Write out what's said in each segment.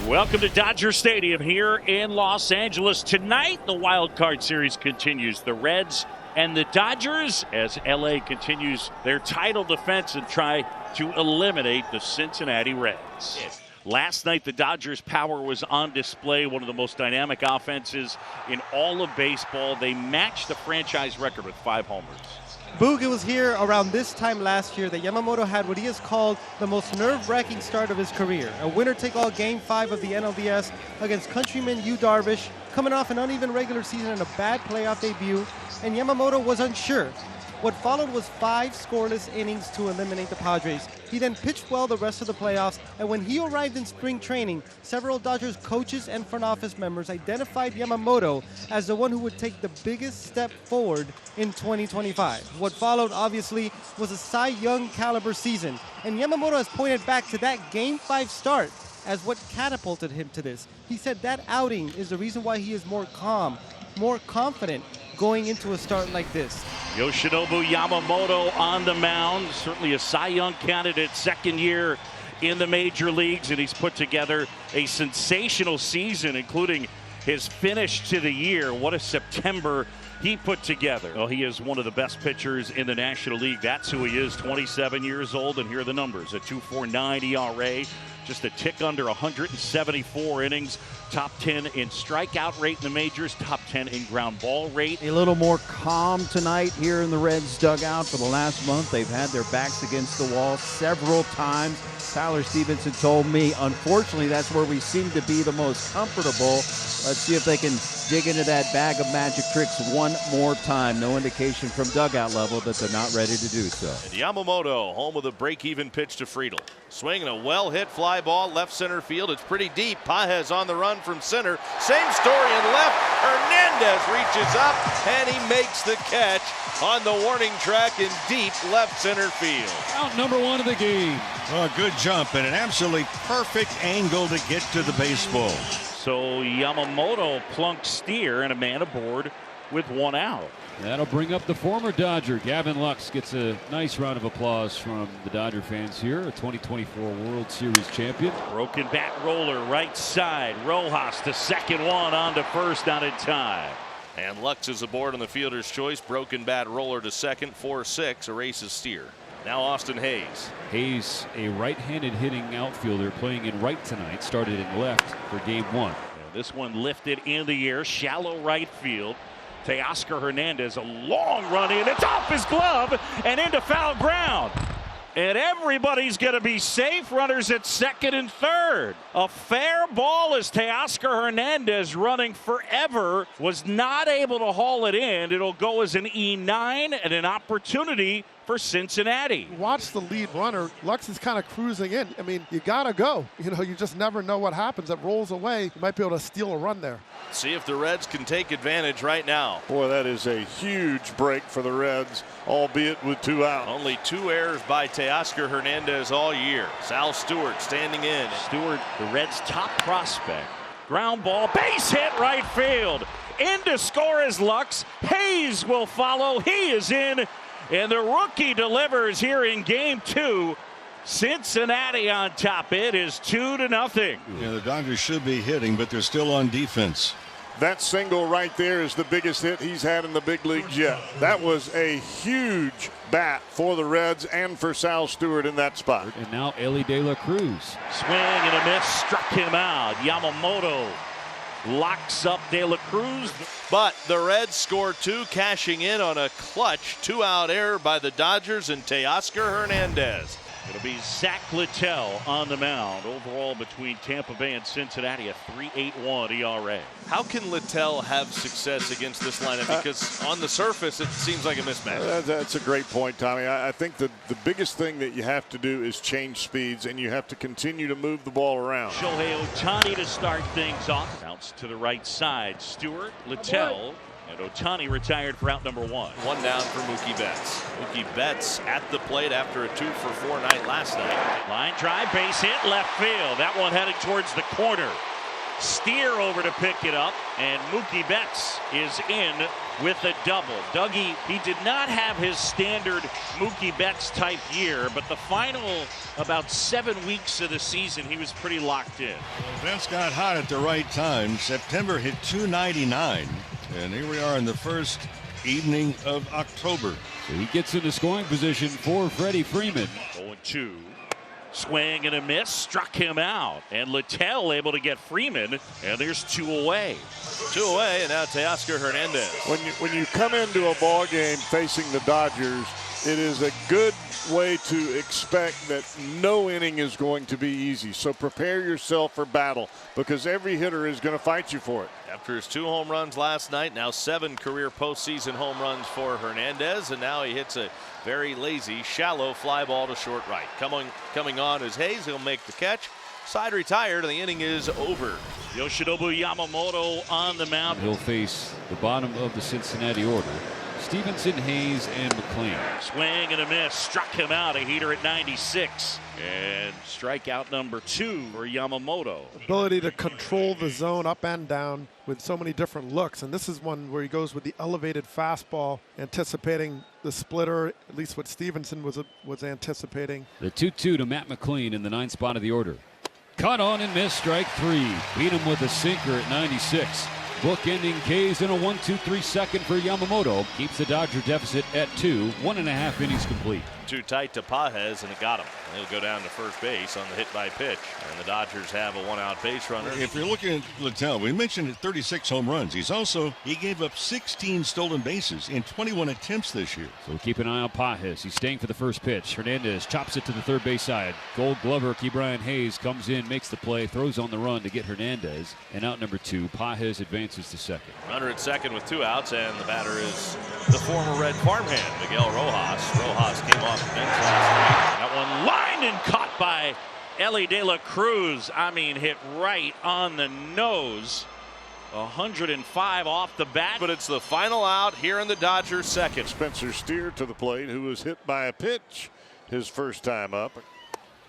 Welcome to Dodger Stadium here in Los Angeles. Tonight, the wild card series continues. The Reds and the Dodgers as LA continues their title defense and try to eliminate the Cincinnati Reds. Last night, the Dodgers' power was on display, one of the most dynamic offenses in all of baseball. They matched the franchise record with 5 homers. Boog, it was here around this time last year that Yamamoto had what he has called the most nerve-wracking start of his career. A winner-take-all Game 5 of the NLDS against countryman Yu Darvish, coming off an uneven regular season and a bad playoff debut, and Yamamoto was unsure. What followed was 5 scoreless innings to eliminate the Padres. He then pitched well the rest of the playoffs, and when he arrived in spring training, several Dodgers coaches and front office members identified Yamamoto as the one who would take the biggest step forward in 2025. What followed, obviously, was a Cy Young caliber season, and Yamamoto has pointed back to that Game 5 start as what catapulted him to this. He said that outing is the reason why he is more calm, more confident going into a start like this. Yoshinobu Yamamoto on the mound, certainly a Cy Young candidate, second year in the major leagues, and he's put together a sensational season, including his finish to the year. What a September he put together. Well, he is one of the best pitchers in the National League. That's who he is, 27 years old, and here are the numbers. A 2.49 ERA, just a tick under 174 innings, top 10 in strikeout rate in the majors, top 10 in ground ball rate. A little more calm tonight here in the Reds dugout. For the last month, they've had their backs against the wall several times. Tyler Stevenson told me, unfortunately, that's where we seem to be the most comfortable. Let's see if they can dig into that bag of magic tricks one more time. No indication from dugout level that they're not ready to do so. And Yamamoto home with a break-even pitch to Friedl. Swinging a well-hit fly ball left center field. It's pretty deep. Pages on the run from center. Same story in left. Hernandez reaches up and he makes the catch on the warning track in deep left center field. Out number 1 of the game. A good jump and an absolutely perfect angle to get to the baseball. So Yamamoto plunked Steer and a man aboard with 1 out. That'll bring up the former Dodger. Gavin Lux gets a nice round of applause from the Dodger fans here. A 2024 World Series champion. Broken bat roller right side. Rojas to second, one on to first, not in time. And Lux is aboard on the fielder's choice. Broken bat roller to second. 4-6 erases Steer. Now Austin Hayes. Hayes, a right-handed hitting outfielder, playing in right tonight. Started in left for Game 1. This one lifted in the air, shallow right field. Teoscar Hernandez, a long run in. It's off his glove and into foul ground. And everybody's going to be safe. Runners at second and third. A fair ball as Teoscar Hernandez, running forever, was not able to haul it in. It'll go as an E9 and an opportunity for Cincinnati. Watch the lead runner. Lux is kind of cruising in. I mean, you got to go. You know, you just never know what happens. It rolls away. You might be able to steal a run there. See if the Reds can take advantage right now. Boy, that is a huge break for the Reds, albeit with 2 out. Only 2 errors by Teoscar Hernandez all year. Sal Stewart standing in. Stewart, the Reds' top prospect. Ground ball, base hit right field. In to score is Lux. Hayes will follow. He is in. And the rookie delivers here in Game 2. Cincinnati on top. It is 2-0. Yeah, the Dodgers should be hitting, but they're still on defense. That single right there is the biggest hit he's had in the big leagues yet. That was a huge bat for the Reds and for Sal Stewart in that spot. And now Ellie De La Cruz. Swing and a miss, struck him out. Yamamoto locks up De La Cruz. But the Reds score 2, cashing in on a clutch 2-out error by the Dodgers and Teoscar Hernandez. It'll be Zach Littell on the mound. Overall, between Tampa Bay and Cincinnati, a 3.81 ERA. How can Littell have success against this lineup? Because on the surface, it seems like a mismatch. That's a great point, Tommy. I think the biggest thing that you have to do is change speeds, and you have to continue to move the ball around. Shohei Ohtani to start things off. Bounce to the right side. Stewart, Littell, and Ohtani retired for out number 1. 1 down for Mookie Betts. Mookie Betts at the plate after a 2-for-4 night last night. Line drive, base hit, left field. That one heading towards the corner. Steer over to pick it up, and Mookie Betts is in with a double. Dougie, he did not have his standard Mookie Betts type year, but the final about 7 weeks of the season, he was pretty locked in. Well, Betts got hot at the right time. September hit .299, and here we are in the first evening of October. So he gets into scoring position for Freddie Freeman. 0-2. Swing and a miss, struck him out, and Littell able to get Freeman, and there's 2 away. 2 away, and now Teoscar Hernandez. When you come into a ball game facing the Dodgers, it is a good way to expect that no inning is going to be easy. So prepare yourself for battle, because every hitter is going to fight you for it. After his 2 home runs last night, now 7 career postseason home runs for Hernandez, and now he hits a very lazy, shallow fly ball to short right. Coming on is Hayes. He'll make the catch. Side retired, and the inning is over. Yoshinobu Yamamoto on the mound. He'll face the bottom of the Cincinnati order. Stevenson, Hayes, and McLean. Swing and a miss, struck him out. A heater at 96. And strikeout number 2 for Yamamoto. Ability to control the zone up and down with so many different looks. And this is one where he goes with the elevated fastball, anticipating the splitter, at least what Stevenson was anticipating. The 2-2 to Matt McLean in the 9th spot of the order. Caught on and missed, strike 3. Beat him with a sinker at 96. Book-ending K's in a 1-2-3 second for Yamamoto. Keeps the Dodger deficit at 2. 1.5 innings complete. Too tight to Pages, and it got him. He'll go down to first base on the hit by pitch. And the Dodgers have a 1-out base runner. If you're looking at Littell, we mentioned 36 home runs. He gave up 16 stolen bases in 21 attempts this year. So keep an eye on Pages. He's staying for the first pitch. Hernandez chops it to the third base side. Gold Glover, Ke'Bryan Hayes comes in, makes the play, throws on the run to get Hernandez. And out number 2, Pages advances to second. Runner at second with 2 outs, and the batter is the former Red farmhand, Miguel Rojas. Rojas came off the bench last night. That one lined and caught by Ellie De La Cruz. I mean, hit right on the nose. 105 off the bat. But it's the final out here in the Dodgers second. Spencer Steer to the plate, who was hit by a pitch his first time up.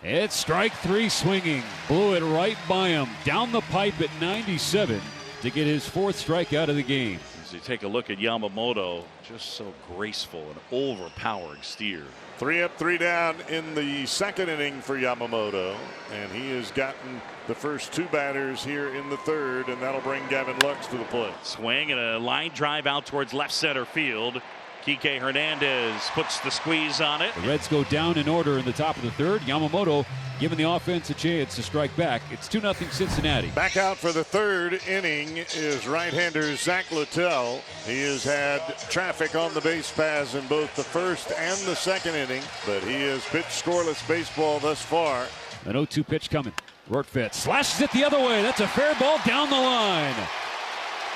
It's strike 3 swinging. Blew it right by him. Down the pipe at 97 to get his 4th strikeout of the game. As you take a look at Yamamoto, just so graceful and overpowering Steer. 3 up, 3 down in the second inning for Yamamoto, and he has gotten the first 2 batters here in the third, and that'll bring Gavin Lux to the plate. Swing and a line drive out towards left center field. Kike Hernandez puts the squeeze on it. The Reds go down in order in the top of the third. Yamamoto giving the offense a chance to strike back. It's 2-0 Cincinnati. Back out for the third inning is right-hander Zach Littell. He has had traffic on the base paths in both the first and the second inning, but he has pitched scoreless baseball thus far. An 0-2 pitch coming. Rortvedt slashes it the other way. That's a fair ball down the line.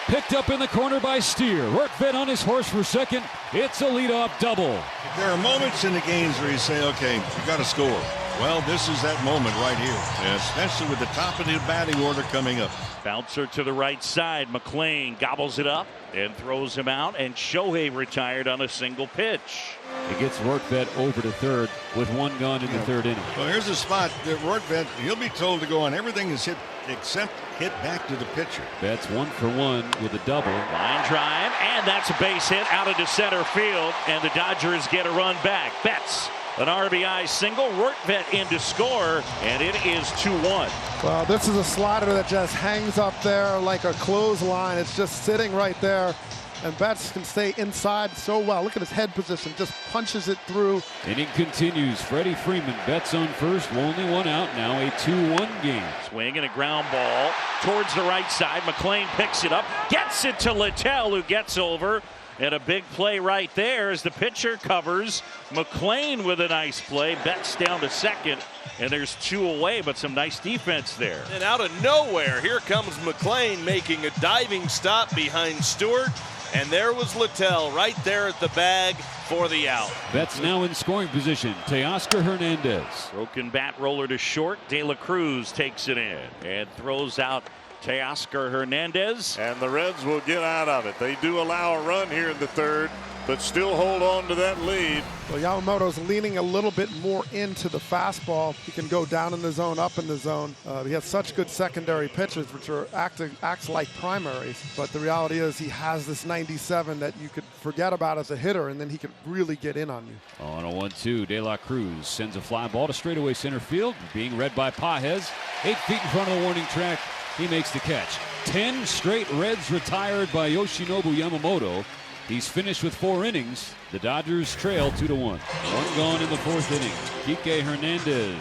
Picked up in the corner by Steer. Rortvedt on his horse for second. It's a leadoff double. There are moments in the games where you say, okay, you got to score. Well, this is that moment right here, and especially with the top of the batting order coming up. Bouncer to the right side. McLean gobbles it up and throws him out, and Shohei retired on a single pitch. It gets Rortvedt over to third with 1 gone in the third inning. Well, here's a spot that Rortvedt, he'll be told to go on. Everything is hit except hit back to the pitcher. Betts 1 for 1 with a double. Line drive, and that's a base hit out into center field, and the Dodgers get a run back. Betts, an RBI single. Rortvedt in to score, and it is 2-1. Well, this is a slider that just hangs up there like a clothesline. It's just sitting right there. And Betts can stay inside so well. Look at his head position. Just punches it through. Inning continues. Freddie Freeman. Betts on first. Only 1 out. Now a 2-1 game. Swing and a ground ball towards the right side. McLean picks it up. Gets it to Littell, who gets over. And a big play right there as the pitcher covers. McLean with a nice play. Betts down to second. And there's 2 away, but some nice defense there. And out of nowhere, here comes McLean making a diving stop behind Stewart. And there was Littell right there at the bag for the out. Betts now in scoring position. Teoscar Hernandez. Broken bat roller to short. De La Cruz takes it in and throws out Teoscar Hernandez. And the Reds will get out of it. They do allow a run here in the third, but still hold on to that lead. Well, Yamamoto's leaning a little bit more into the fastball. He can go down in the zone, up in the zone. He has such good secondary pitches, which are acts like primaries. But the reality is he has this 97 that you could forget about as a hitter, and then he could really get in on you. On a 1-2, De La Cruz sends a fly ball to straightaway center field, being read by Pages. 8 feet in front of the warning track, he makes the catch. 10 straight Reds retired by Yoshinobu Yamamoto. He's finished with 4 innings. The Dodgers trail 2-1. One gone in the 4th inning. Kike Hernandez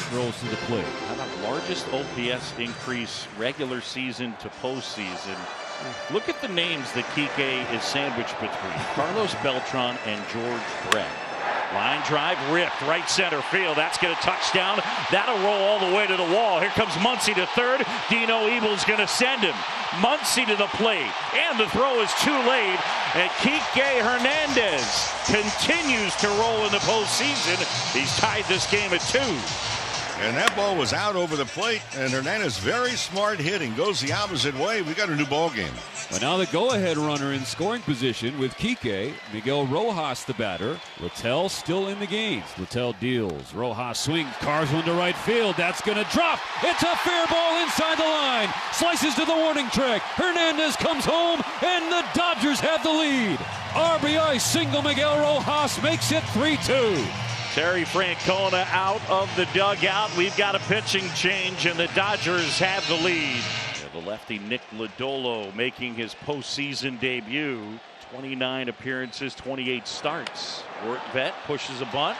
strolls to the plate. How about largest OPS increase regular season to postseason? Look at the names that Kike is sandwiched between. Carlos Beltran and George Brett. Line drive ripped right center field. That's going to touchdown. That'll roll all the way to the wall. Here comes Muncy to third. Dino Ebel's going to send him. Muncy to the plate. And the throw is too late. And Kike Hernandez continues to roll in the postseason. He's tied this game at 2. And that ball was out over the plate, and Hernandez, very smart hitting, goes the opposite way. We got a new ball game. But now the go-ahead runner in scoring position with Kike. Miguel Rojas the batter. Littell still in the game. Littell deals. Rojas swings, cars one to right field. That's going to drop. It's a fair ball inside the line. Slices to the warning track. Hernandez comes home, and the Dodgers have the lead. RBI single. Miguel Rojas makes it 3-2. Terry Francona out of the dugout. We've got a pitching change, and the Dodgers have the lead. The lefty Nick Lodolo making his postseason debut. 29 appearances, 28 starts. Vet pushes a bunt.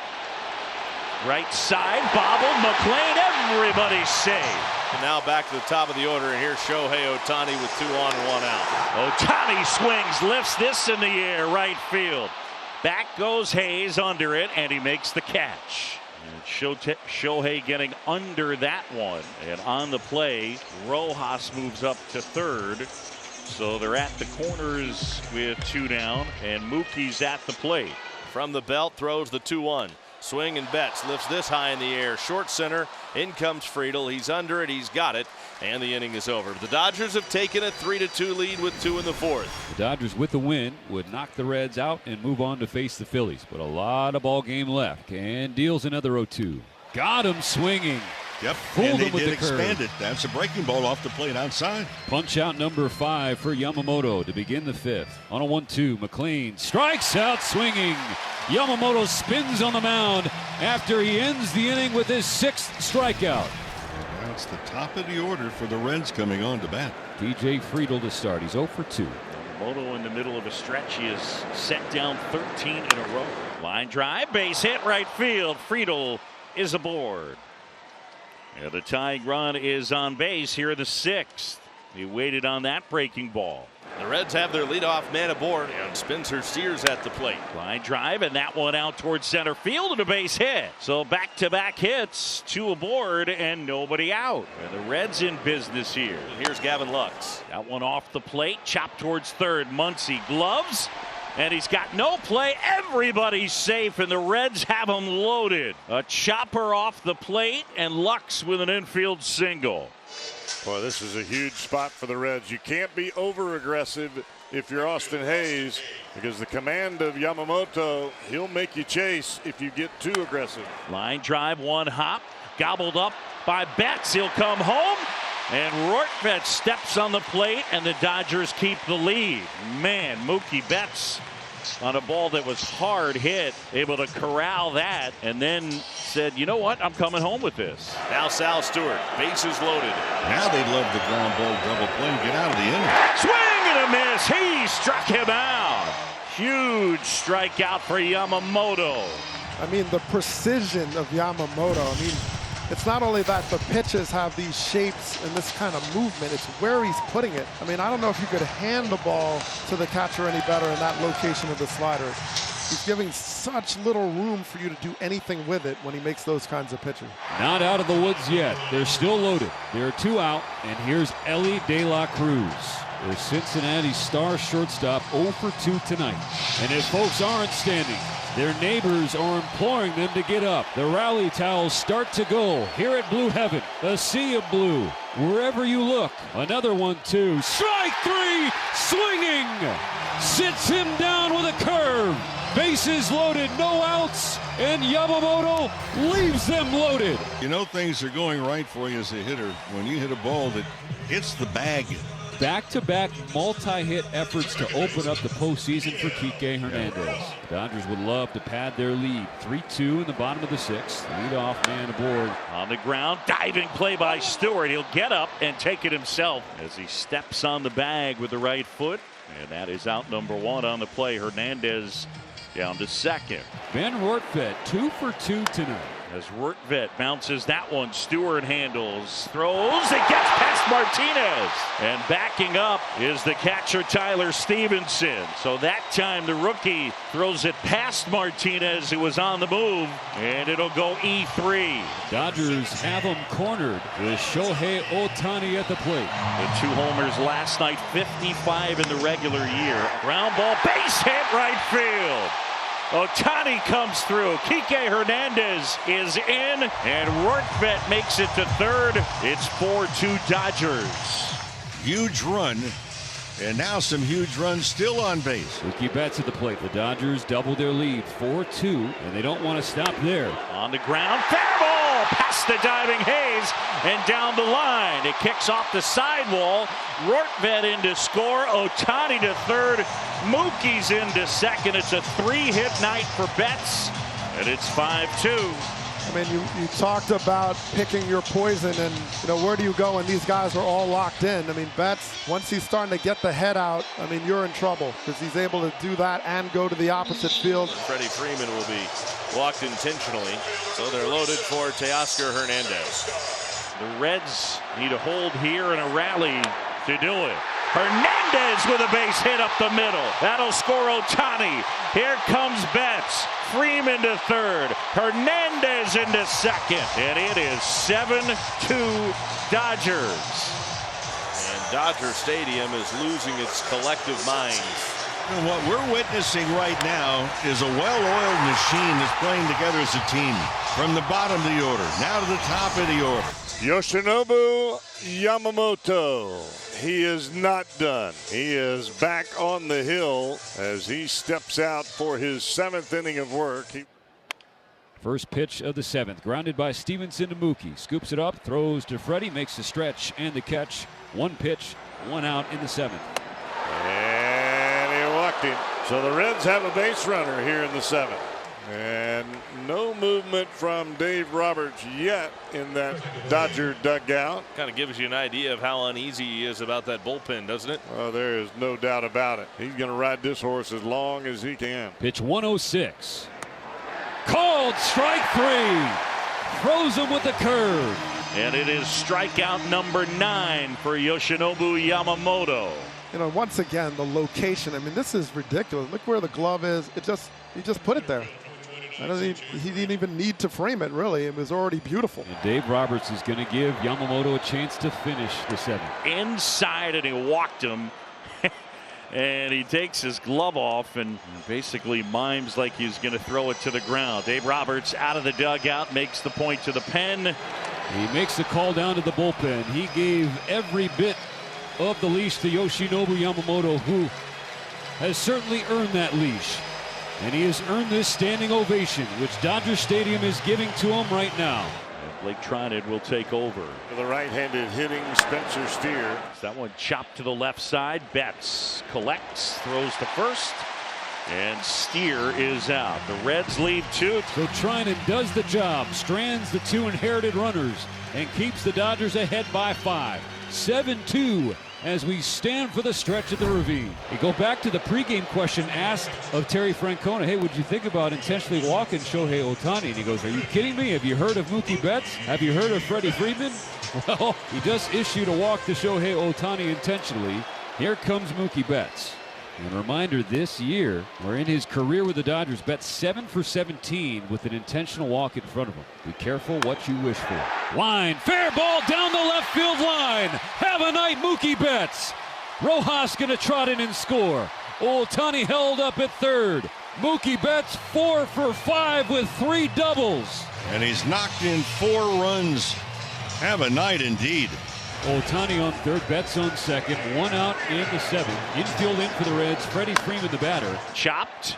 Right side, bobbled. McLean, everybody's safe. And now back to the top of the order, and here's Shohei Ohtani with 2 on and 1 out. Ohtani swings, lifts this in the air, right field. Back goes Hayes under it, and he makes the catch. And Shohei getting under that one. And on the play, Rojas moves up to third. So they're at the corners with 2 down, and Mookie's at the plate. From the belt, throws the 2-1. Swing and Betts lifts this high in the air. Short center. In comes Friedel. He's under it. He's got it. And the inning is over. The Dodgers have taken a 3-2 lead with 2 in the 4th. The Dodgers with the win would knock the Reds out and move on to face the Phillies. But a lot of ball game left. And deals another 0-2. Got him swinging. Yep, Fooled and they him with did the curve. expand it. That's a breaking ball off the plate outside. Punch out number 5 for Yamamoto to begin the 5th. On a 1-2, McLean strikes out swinging. Yamamoto spins on the mound after he ends the inning with his 6th strikeout. That's the top of the order for the Reds coming on to bat. DJ Friedel to start. He's 0 for 2. Yamamoto in the middle of a stretch. He has set down 13 in a row. Line drive, base hit, right field. Friedel is aboard. And the tying run is on base here in the 6th. He waited on that breaking ball. The Reds have their leadoff man aboard, and Spencer Steers at the plate. Line drive, and that one out towards center field and a base hit. So back-to-back hits, 2 aboard and nobody out. And the Reds in business here. Here's Gavin Lux. That one off the plate, chopped towards third. Muncy gloves, and he's got no play. Everybody's safe, and the Reds have him loaded. A chopper off the plate, and Lux with an infield single. Boy, this is a huge spot for the Reds. You can't be over-aggressive if you're Austin Hayes, because the command of Yamamoto, he'll make you chase if you get too aggressive. Line drive, 1 hop, gobbled up by Betts. He'll come home, and Rortvedt steps on the plate, and the Dodgers keep the lead. Man, Mookie Betts on a ball that was hard hit, able to corral that, and then said, you know what, I'm coming home with this. Now Sal Stewart, bases loaded. Now they'd love the ground ball double play and get out of the inning. Swing and a miss. He struck him out. Huge strikeout for Yamamoto. I mean, the precision of Yamamoto. I mean, it's not only that the pitches have these shapes and this kind of movement, it's where he's putting it. I mean, I don't know if you could hand the ball to the catcher any better in that location of the slider. He's giving such little room for you to do anything with it when he makes those kinds of pitches. Not out of the woods yet. They're still loaded. There are 2 out, and here's Ellie De La Cruz. The Cincinnati star shortstop 0 for 2 tonight. And if folks aren't standing, Their neighbors are imploring them to get up. The rally towels start to go. Here at Blue Heaven, a sea of blue. Wherever you look, another 1-2. Strike three, swinging. Sits him down with a curve. Bases loaded, no outs, and Yamamoto leaves them loaded. You know things are going right for you as a hitter when you hit a ball that hits the bag. Back-to-back multi-hit efforts to open up the postseason for Kike Hernandez. The Dodgers would love to pad their lead. 3-2 in the bottom of the sixth. Leadoff man aboard. On the ground, diving play by Stewart. He'll get up and take it himself as he steps on the bag with the right foot. And that is out number one on the play. Hernandez down to second. Ben Rortvedt 2 for 2 tonight. As Rortvedt bounces that one, Stewart handles, throws, it gets past Martinez. And backing up is the catcher Tyler Stevenson. So that time the rookie throws it past Martinez, who was on the move, and it'll go E3. Dodgers have him cornered with Shohei Ohtani at the plate. The 2 homers last night, 55 in the regular year. Ground ball, base hit, right field. Ohtani comes through. Kike Hernandez is in, and Rortvedt makes it to third. It's 4-2 Dodgers. Huge run, and now some huge runs still on base. Mookie Betts at the plate. The Dodgers double their lead, 4-2, and they don't want to stop there. On the ground, fair ball, past the diving Hayes, and down the line. It kicks off the sidewall. Rortvedt in to score. Ohtani to third. Mookie's into second. It's a 3-hit night for Betts, and it's 5-2. I mean, you talked about picking your poison, and where do you go when these guys are all locked in? I mean, Betts, once he's starting to get the head out, I mean, you're in trouble because he's able to do that and go to the opposite field. Freddie Freeman will be walked intentionally, so they're loaded for Teoscar Hernandez. The Reds need a hold here and a rally to do it. Hernandez with a base hit up the middle. That'll score Ohtani. Here comes Betts. Freeman to third. Hernandez into second. And it is 7-2 Dodgers. And Dodger Stadium is losing its collective minds. And what we're witnessing right now is a well-oiled machine that's playing together as a team. From the bottom of the order, now to the top of the order. Yoshinobu Yamamoto. He is not done. He is back on the hill as he steps out for his 7th inning of work. First pitch of the 7th, grounded by Stevenson to Mookie. Scoops it up, throws to Freddie, makes the stretch and the catch. 1 pitch, 1 out in the 7th. And he walked him. So the Reds have a base runner here in the 7th. And no movement from Dave Roberts yet in that Dodger dugout. Kind of gives you an idea of how uneasy he is about that bullpen, doesn't it? Oh, there is no doubt about it. He's going to ride this horse as long as he can. Pitch 106. Called strike 3. Throws him with the curve. And it is strikeout number 9 for Yoshinobu Yamamoto. Once again, the location. I mean, this is ridiculous. Look where the glove is. He just put it there. He didn't even need to frame it, really. It was already beautiful. And Dave Roberts is going to give Yamamoto a chance to finish the 7th. Inside, and he walked him. And he takes his glove off and basically mimes like he's going to throw it to the ground. Dave Roberts out of the dugout, makes the point to the pen. He makes the call down to the bullpen. He gave every bit of the leash to Yoshinobu Yamamoto, who has certainly earned that leash. And he has earned this standing ovation, which Dodger Stadium is giving to him right now. And Blake Trinan will take over. For the right-handed hitting Spencer Steer. That one chopped to the left side. Betts collects, throws to first, and Steer is out. The Reds lead 2. So Trinan does the job, strands the 2 inherited runners, and keeps the Dodgers ahead by 5. 7-2 as we stand for the stretch at the Ravine. We go back to the pregame question asked of Terry Francona. Hey, would you think about intentionally walking Shohei Ohtani? And he goes, are you kidding me? Have you heard of Mookie Betts? Have you heard of Freddie Freeman? Well, he just issued a walk to Shohei Ohtani intentionally. Here comes Mookie Betts. And a reminder, this year, or in his career with the Dodgers, Betts 7 for 17 with an intentional walk in front of him. Be careful what you wish for. Line, fair ball down the left field line. Have a night, Mookie Betts. Rojas gonna trot in and score. Ohtani held up at third. Mookie Betts 4 for 5 with 3 doubles. And he's knocked in 4 runs. Have a night indeed. Ohtani on third, Betts on second, 1 out in the 7th. Infield in for the Reds. Freddie Freeman, the batter. Chopped.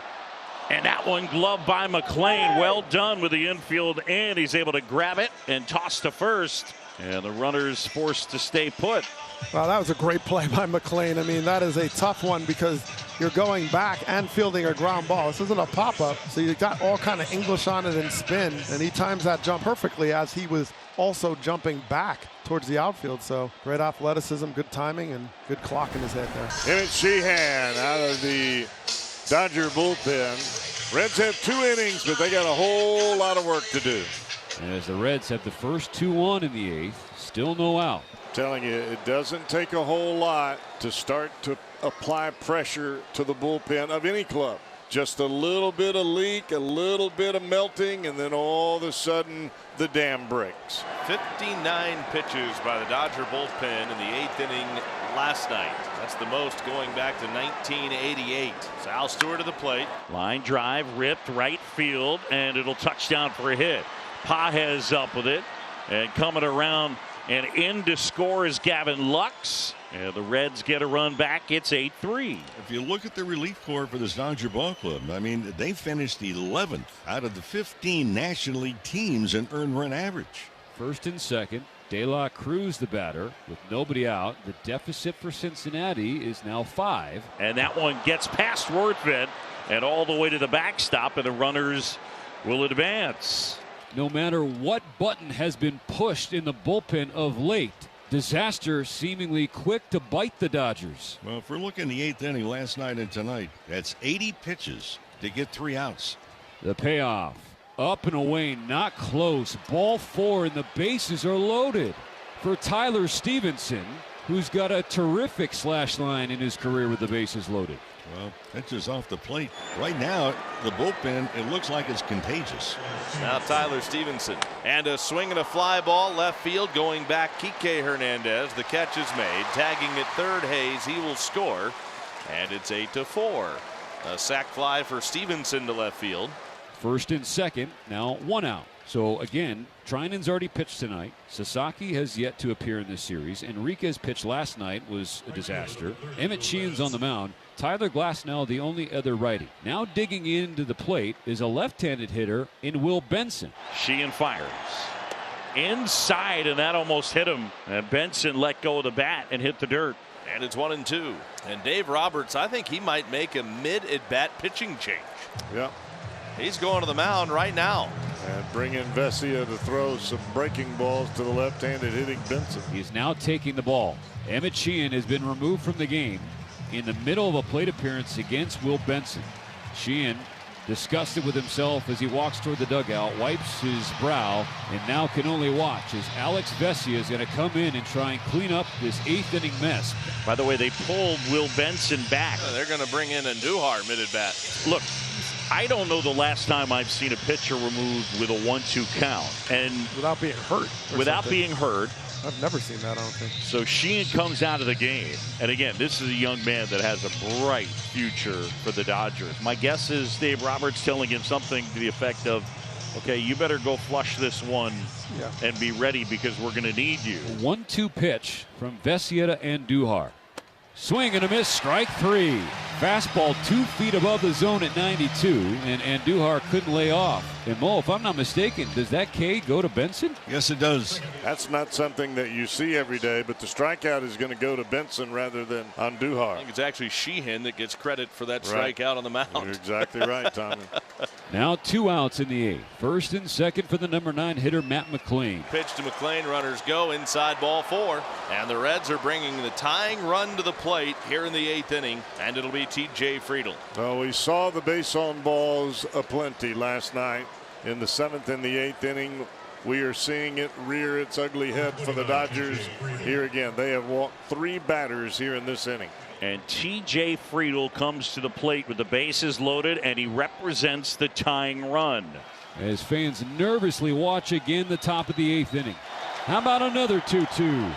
And that one gloved by McLean. Well done with the infield, and he's able to grab it and toss to first. And the runner's forced to stay put. Well, that was a great play by McLean. I mean, that is a tough one because you're going back and fielding a ground ball. This isn't a pop-up, so you got all kind of English on it and spin, and he times that jump perfectly as he was also jumping back towards the outfield. So great athleticism, good timing, and good clock in his head there. Emmett Sheehan out of the Dodger bullpen. Reds have 2 innings, but they got a whole lot of work to do. And as the Reds have the first 2 on in the 8th, still no out. Telling you, it doesn't take a whole lot to start to apply pressure to the bullpen of any club. Just a little bit of leak, a little bit of melting, and then all of a sudden the dam breaks. 59 pitches by the Dodger bullpen in the 8th inning last night. That's the most going back to 1988. Sal Stewart to the plate. Line drive, ripped right field, and it'll touch down for a hit. Pages up with it, and coming around and in to score is Gavin Lux. And the Reds get a run back. It's 8-3. If you look at the relief corps for this Dodger ball club, I mean, they finished 11th out of the 15 National League teams in earned run average. First and second, De La Cruz the batter with nobody out. The deficit for Cincinnati is now 5. And that one gets past Worthman and all the way to the backstop, and the runners will advance. No matter what button has been pushed in the bullpen of late, disaster seemingly quick to bite the Dodgers. Well, if we're looking the 8th inning last night and tonight, that's 80 pitches to get 3 outs. The payoff. Up and away, not close. Ball 4, and the bases are loaded for Tyler Stevenson, who's got a terrific slash line in his career with the bases loaded. Well, pitches off the plate. Right now, the bullpen, it looks like it's contagious. Now Tyler Stevenson. And a swing and a fly ball left field going back. Kike Hernandez. The catch is made. Tagging at third, Hayes. He will score. And it's 8-4. A sac fly for Stevenson to left field. First and second, now 1 out. So again, Trinan's already pitched tonight. Sasaki has yet to appear in this series. Enriquez pitched last night, was a disaster. Emmett Sheehan's on the mound. Tyler Glasnow, the only other righty. Now digging into the plate is a left-handed hitter in Will Benson. Sheehan fires inside, and that almost hit him. And Benson let go of the bat and hit the dirt. And it's 1-2. And Dave Roberts, I think he might make a mid-at-bat pitching change. Yeah. He's going to the mound right now. And bring in Vesia to throw some breaking balls to the left-handed hitting Benson. He's now taking the ball. Emmett Sheehan has been removed from the game in the middle of a plate appearance against Will Benson. Sheehan, disgusted with himself as he walks toward the dugout, wipes his brow, and now can only watch as Alex Vesia is going to come in and try and clean up this 8th inning mess. By the way, they pulled Will Benson back. They're going to bring in Andujar mid-at-bat. Look, I don't know the last time I've seen a pitcher removed with a 1-2 count. And without being hurt. Without being hurt. I've never seen that, I don't think. So Sheehan comes out of the game. And again, this is a young man that has a bright future for the Dodgers. My guess is Dave Roberts telling him something to the effect of, okay, you better go flush this one and be ready because we're going to need you. 1-2 pitch from Vesia to Andujar. Swing and a miss, strike 3. Fastball 2 feet above the zone at 92, and Andujar couldn't lay off. And Mo, if I'm not mistaken, does that K go to Benson? Yes, it does. That's not something that you see every day, but the strikeout is going to go to Benson rather than Andujar. I think it's actually Sheehan that gets credit for that strikeout on the mound. You're exactly right, Tommy. Now 2 outs in the 8th. First and second for the number 9 hitter, Matt McLean. Pitch to McLean, runners go inside ball 4. And the Reds are bringing the tying run to the plate here in the 8th inning, and it'll be T.J. Friedl. Well, we saw the base on balls aplenty last night. In the 7th and the 8th inning, we are seeing it rear its ugly head for the Dodgers. Here again, they have walked 3 batters here in this inning. And T.J. Friedl comes to the plate with the bases loaded, and he represents the tying run. As fans nervously watch again the top of the 8th inning. How about another 2-2?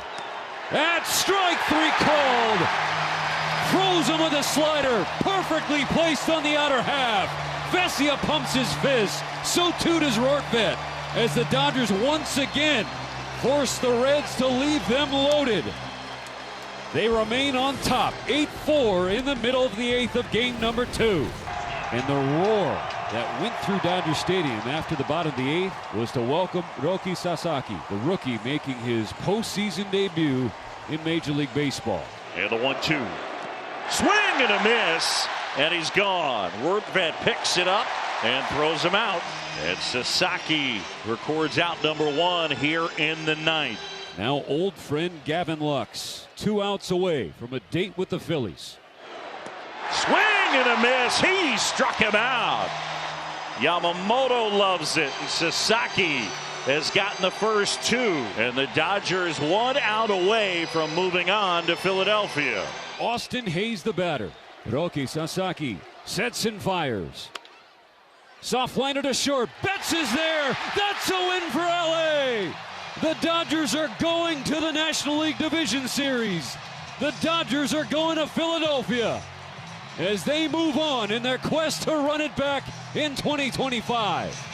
That's strike 3 called. throws him with a slider, perfectly placed on the outer half. Vesia pumps his fist, so too does Rortvedt, as the Dodgers once again force the Reds to leave them loaded. They remain on top, 8-4 in the middle of the 8th of game number 2. And the roar that went through Dodger Stadium after the bottom of the 8th was to welcome Roki Sasaki, the rookie making his postseason debut in Major League Baseball. And the 1-2. Swing and a miss, and he's gone. Rortvedt picks it up and throws him out. And Sasaki records out number 1 here in the 9th. Now old friend Gavin Lux, 2 outs away from a date with the Phillies. Swing and a miss. He struck him out. Yamamoto loves it, and Sasaki has gotten the first 2, and the Dodgers 1 out away from moving on to Philadelphia. Austin Hayes the batter. Roki Sasaki sets and fires. Soft liner to short. Betts is there. That's a win for LA. The Dodgers are going to the National League Division Series. The Dodgers are going to Philadelphia as they move on in their quest to run it back in 2025.